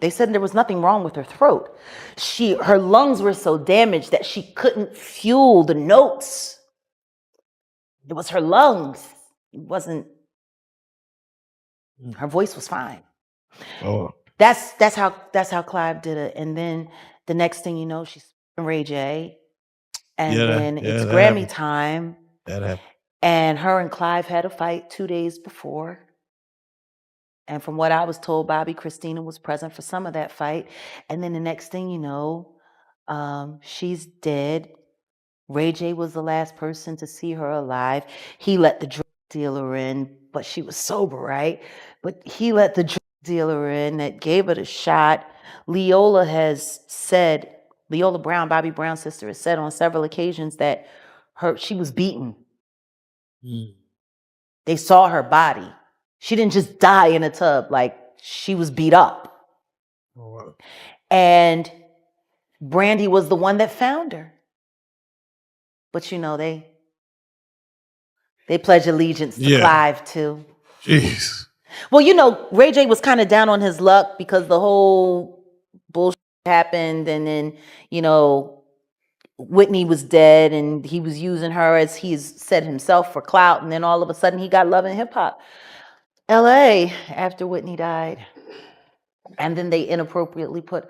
They said there was nothing wrong with her throat. Her lungs were so damaged that she couldn't fuel the notes. It was her lungs. It wasn't, her voice was fine. Oh. That's how Clive did it. And then the next thing you know, she's Ray J. And then it's Grammy time. That happened. And her and Clive had a fight 2 days before. And from what I was told, Bobby Christina was present for some of that fight. And then the next thing you know, she's dead. Ray J was the last person to see her alive. He let the drug dealer in, but she was sober, right? But he let the drug dealer in that gave her the shot. Leola Brown, Bobby Brown's sister, has said on several occasions that she was beaten. They saw her body. She didn't just die in a tub, like she was beat up. Oh, wow. And Brandy was the one that found her. But they pledge allegiance to Clive too. Jeez. Well, Ray J was kind of down on his luck because the whole bullshit happened, and then, Whitney was dead and he was using her, as he's said himself, for clout, and then all of a sudden he got Love and Hip Hop LA after Whitney died. And then they inappropriately put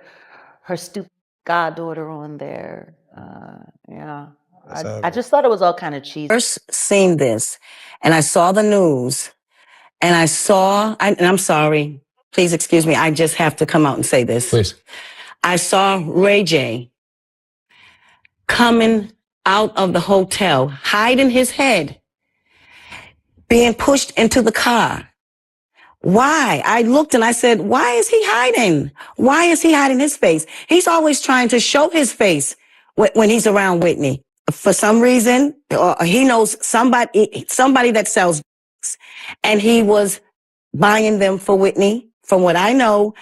her stupid goddaughter on there. I just thought it was all kind of cheesy. First seen this, and I saw the news, and and I'm sorry, please excuse me, I just have to come out and say this. Please. I saw Ray J coming out of the hotel, hiding his head, being pushed into the car. Why? I looked and I said, why is he hiding? Why is he hiding his face? He's always trying to show his face when he's around Whitney. For some reason, he knows somebody that sells drugs, and he was buying them for Whitney, from what I know,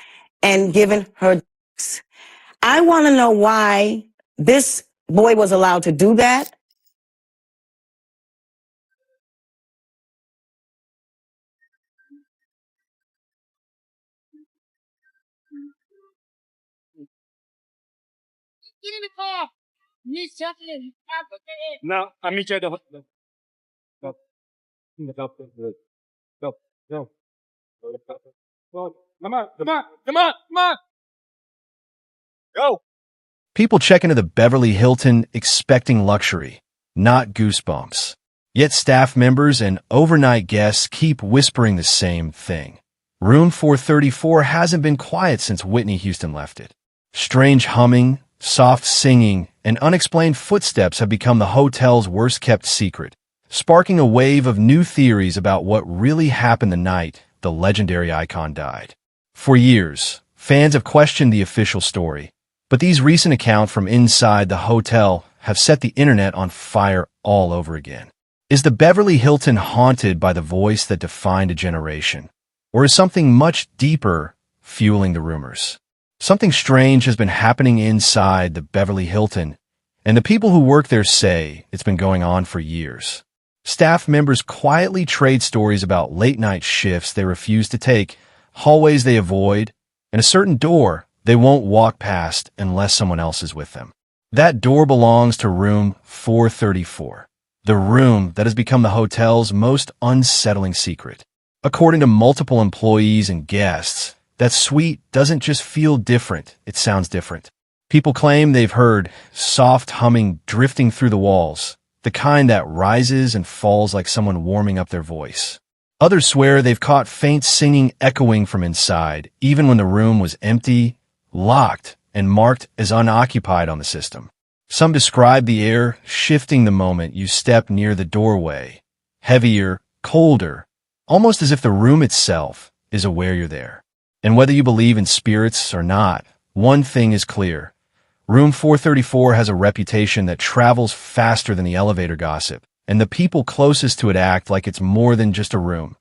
and giving her drugs. I want to know why this boy was allowed to do that. Get in the car. No, I'll meet you at the hospital. Go. Go. Come on. Go. People check into the Beverly Hilton expecting luxury, not goosebumps. Yet staff members and overnight guests keep whispering the same thing. Room 434 hasn't been quiet since Whitney Houston left it. Strange humming, soft singing, and unexplained footsteps have become the hotel's worst-kept secret, sparking a wave of new theories about what really happened the night the legendary icon died. For years, fans have questioned the official story, but these recent accounts from inside the hotel have set the internet on fire all over again. Is the Beverly Hilton haunted by the voice that defined a generation? Or is something much deeper fueling the rumors? Something strange has been happening inside the Beverly Hilton, and the people who work there say it's been going on for years. Staff members quietly trade stories about late-night shifts they refuse to take, hallways they avoid, and a certain door they won't walk past unless someone else is with them. That door belongs to room 434, the room that has become the hotel's most unsettling secret. According to multiple employees and guests, that suite doesn't just feel different, it sounds different. People claim they've heard soft humming drifting through the walls, the kind that rises and falls like someone warming up their voice. Others swear they've caught faint singing echoing from inside, even when the room was empty, locked, and marked as unoccupied on the system. Some describe the air shifting the moment you step near the doorway, heavier, colder, almost as if the room itself is aware you're there. And whether you believe in spirits or not, one thing is clear. Room 434 has a reputation that travels faster than the elevator gossip, and the people closest to it act like it's more than just a room.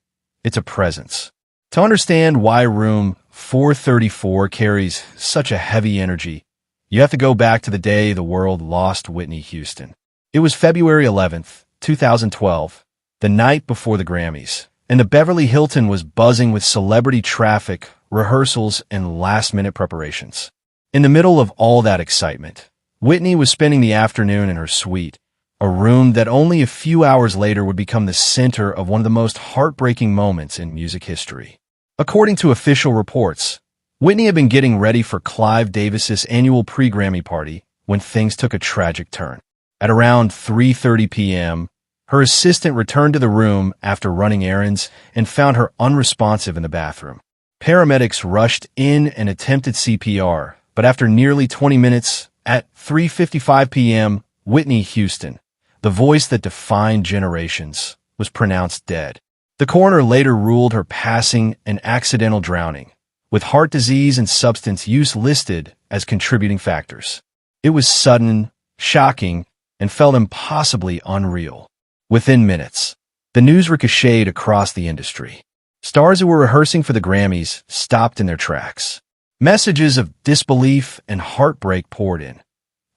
It's a presence. To understand why room 434 carries such a heavy energy, you have to go back to the day the world lost Whitney Houston. It was February 11th, 2012, the night before the Grammys, and the Beverly Hilton was buzzing with celebrity traffic rehearsals, and last-minute preparations. In the middle of all that excitement, Whitney was spending the afternoon in her suite, a room that only a few hours later would become the center of one of the most heartbreaking moments in music history. According to official reports, Whitney had been getting ready for Clive Davis's annual pre-Grammy party when things took a tragic turn. At around 3:30 p.m., her assistant returned to the room after running errands and found her unresponsive in the bathroom. Paramedics rushed in and attempted CPR, but after nearly 20 minutes, at 3:55 p.m., Whitney Houston, the voice that defined generations, was pronounced dead. The coroner later ruled her passing an accidental drowning, with heart disease and substance use listed as contributing factors. It was sudden, shocking, and felt impossibly unreal. Within minutes, the news ricocheted across the industry. Stars who were rehearsing for the Grammys stopped in their tracks. Messages of disbelief and heartbreak poured in.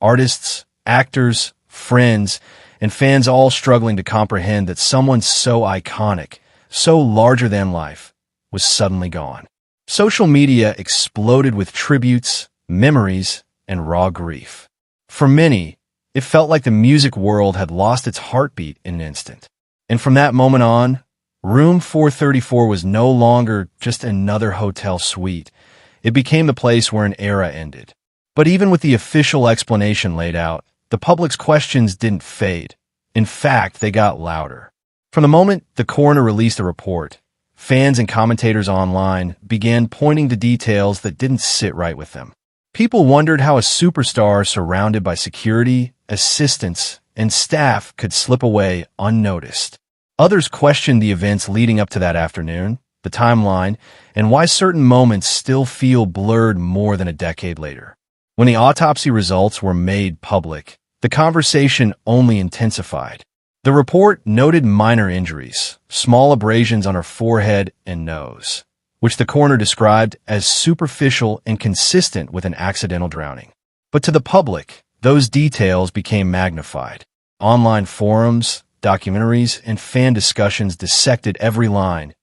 Artists, actors, friends, and fans all struggling to comprehend that someone so iconic, so larger than life, was suddenly gone. Social media exploded with tributes, memories, and raw grief. For many, it felt like the music world had lost its heartbeat in an instant. And from that moment on, Room 434 was no longer just another hotel suite. It became the place where an era ended. But even with the official explanation laid out, the public's questions didn't fade. In fact, they got louder. From the moment the coroner released a report, fans and commentators online began pointing to details that didn't sit right with them. People wondered how a superstar surrounded by security, assistants, and staff could slip away unnoticed. Others questioned the events leading up to that afternoon, the timeline, and why certain moments still feel blurred more than a decade later. When the autopsy results were made public, the conversation only intensified. The report noted minor injuries, small abrasions on her forehead and nose, which the coroner described as superficial and consistent with an accidental drowning. But to the public, those details became magnified. Online forums, documentaries, and fan discussions dissected every line,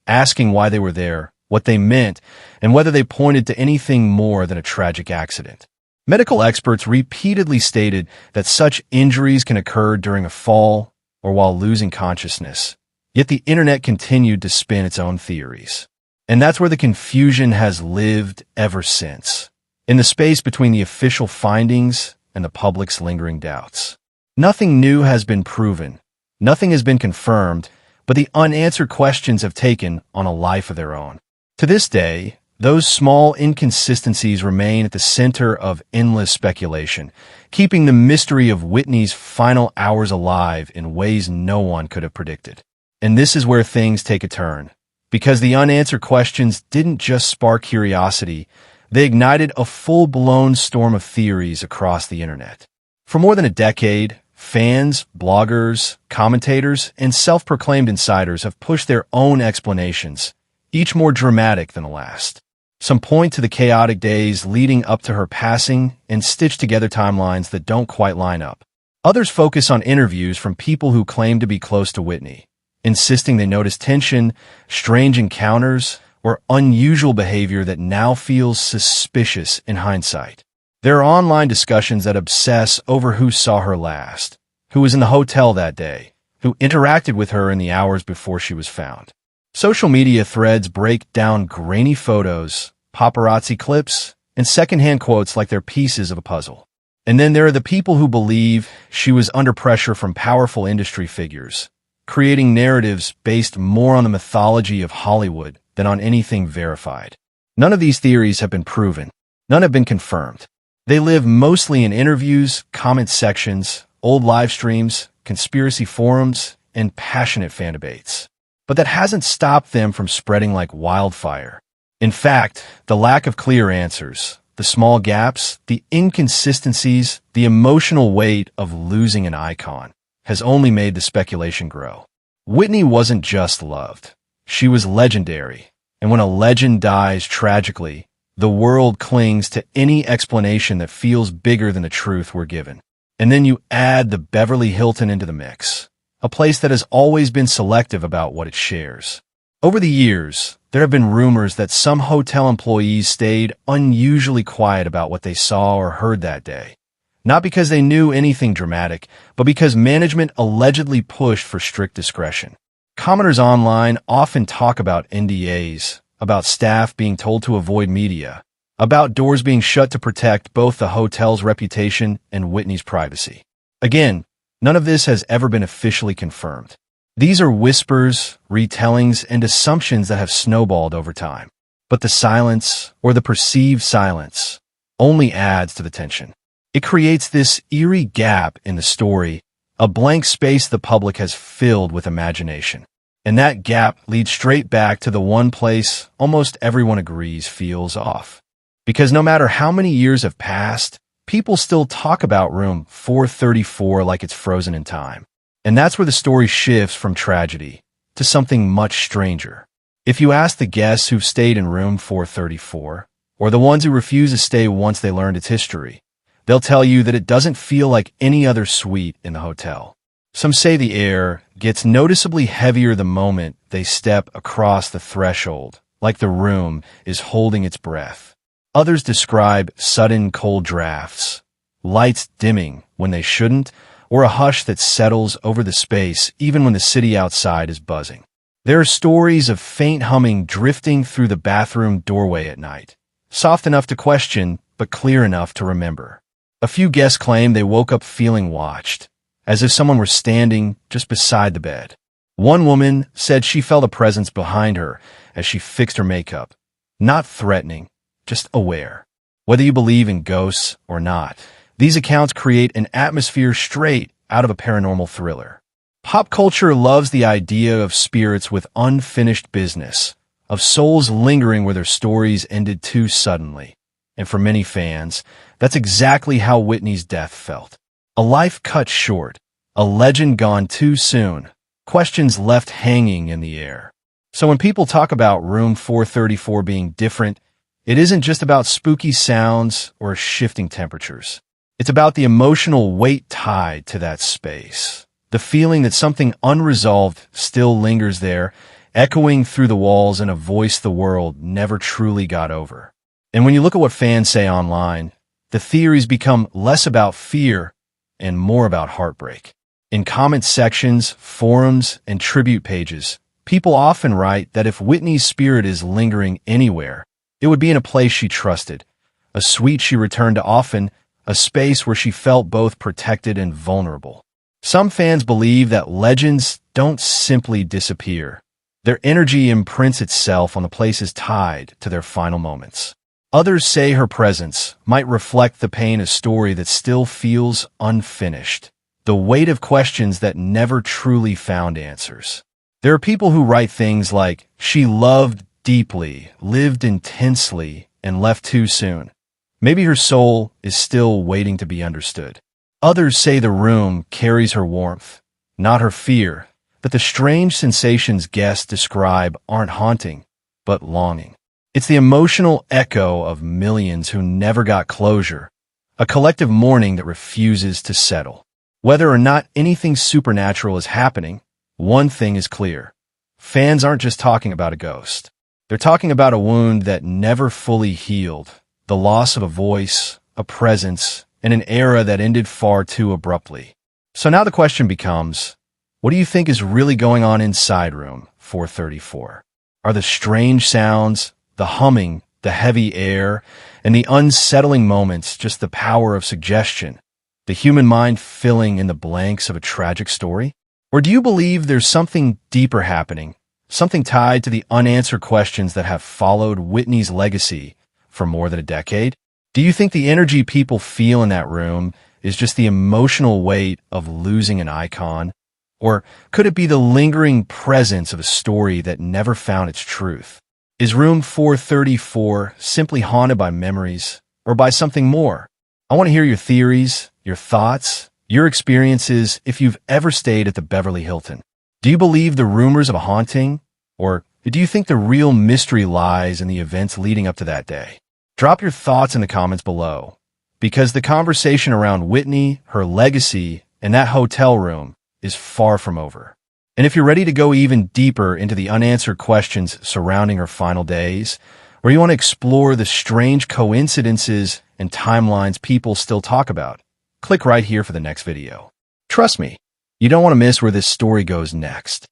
asking why they were there, what they meant, and whether they pointed to anything more than a tragic accident. Medical experts repeatedly stated that such injuries can occur during a fall or while losing consciousness, yet the internet continued to spin its own theories. And that's where the confusion has lived ever since, in the space between the official findings and the public's lingering doubts. Nothing new has been proven, nothing has been confirmed, but the unanswered questions have taken on a life of their own. To this day, those small inconsistencies remain at the center of endless speculation, keeping the mystery of Whitney's final hours alive in ways no one could have predicted. And this is where things take a turn, because the unanswered questions didn't just spark curiosity, they ignited a full-blown storm of theories across the internet. For more than a decade, fans, bloggers, commentators, and self-proclaimed insiders have pushed their own explanations, each more dramatic than the last. Some point to the chaotic days leading up to her passing and stitch together timelines that don't quite line up. Others focus on interviews from people who claim to be close to Whitney, insisting they noticed tension, strange encounters, or unusual behavior that now feels suspicious in hindsight. There are online discussions that obsess over who saw her last, who was in the hotel that day, who interacted with her in the hours before she was found. Social media threads break down grainy photos, paparazzi clips, and secondhand quotes like they're pieces of a puzzle. And then there are the people who believe she was under pressure from powerful industry figures, creating narratives based more on the mythology of Hollywood than on anything verified. None of these theories have been proven. None have been confirmed. They live mostly in interviews, comment sections, old live streams, conspiracy forums, and passionate fan debates. But that hasn't stopped them from spreading like wildfire. In fact, the lack of clear answers, the small gaps, the inconsistencies, the emotional weight of losing an icon has only made the speculation grow. Whitney wasn't just loved. She was legendary. And when a legend dies tragically, the world clings to any explanation that feels bigger than the truth we're given. And then you add the Beverly Hilton into the mix, a place that has always been selective about what it shares. Over the years, there have been rumors that some hotel employees stayed unusually quiet about what they saw or heard that day. Not because they knew anything dramatic, but because management allegedly pushed for strict discretion. Commenters online often talk about NDAs, about staff being told to avoid media, about doors being shut to protect both the hotel's reputation and Whitney's privacy. Again, none of this has ever been officially confirmed. These are whispers, retellings, and assumptions that have snowballed over time. But the silence, or the perceived silence, only adds to the tension. It creates this eerie gap in the story, a blank space the public has filled with imagination. And that gap leads straight back to the one place almost everyone agrees feels off. Because no matter how many years have passed, people still talk about room 434 like it's frozen in time. And that's where the story shifts from tragedy to something much stranger. If you ask the guests who've stayed in room 434, or the ones who refuse to stay once they learned its history, they'll tell you that it doesn't feel like any other suite in the hotel. Some say the air gets noticeably heavier the moment they step across the threshold, like the room is holding its breath. Others describe sudden cold drafts, lights dimming when they shouldn't, or a hush that settles over the space even when the city outside is buzzing. There are stories of faint humming drifting through the bathroom doorway at night, soft enough to question, but clear enough to remember. A few guests claim they woke up feeling watched, as if someone were standing just beside the bed. One woman said she felt a presence behind her as she fixed her makeup, not threatening, just aware. Whether you believe in ghosts or not, these accounts create an atmosphere straight out of a paranormal thriller. Pop culture loves the idea of spirits with unfinished business, of souls lingering where their stories ended too suddenly. And for many fans, that's exactly how Whitney's death felt. A life cut short, a legend gone too soon, questions left hanging in the air. So when people talk about room 434 being different, it isn't just about spooky sounds or shifting temperatures. It's about the emotional weight tied to that space. The feeling that something unresolved still lingers there, echoing through the walls in a voice the world never truly got over. And when you look at what fans say online, the theories become less about fear and more about heartbreak. In comment sections, forums, and tribute pages, people often write that if Whitney's spirit is lingering anywhere, it would be in a place she trusted, a suite she returned to often, a space where she felt both protected and vulnerable. Some fans believe that legends don't simply disappear. Their energy imprints itself on the places tied to their final moments. Others say her presence might reflect the pain of a story that still feels unfinished, the weight of questions that never truly found answers. There are people who write things like, "She loved deeply, lived intensely, and left too soon." Maybe her soul is still waiting to be understood. Others say the room carries her warmth, not her fear, that the strange sensations guests describe aren't haunting, but longing. It's the emotional echo of millions who never got closure, a collective mourning that refuses to settle. Whether or not anything supernatural is happening, one thing is clear. Fans aren't just talking about a ghost. They're talking about a wound that never fully healed, the loss of a voice, a presence, and an era that ended far too abruptly. So now the question becomes, what do you think is really going on inside room 434? Are the strange sounds, the humming, the heavy air, and the unsettling moments just the power of suggestion, the human mind filling in the blanks of a tragic story? Or do you believe there's something deeper happening, something tied to the unanswered questions that have followed Whitney's legacy for more than a decade? Do you think the energy people feel in that room is just the emotional weight of losing an icon? Or could it be the lingering presence of a story that never found its truth? Is room 434 simply haunted by memories or by something more? I want to hear your theories, your thoughts, your experiences if you've ever stayed at the Beverly Hilton. Do you believe the rumors of a haunting? Or do you think the real mystery lies in the events leading up to that day? Drop your thoughts in the comments below, because the conversation around Whitney, her legacy, and that hotel room is far from over. And if you're ready to go even deeper into the unanswered questions surrounding her final days, or you want to explore the strange coincidences and timelines people still talk about, click right here for the next video. Trust me, you don't want to miss where this story goes next.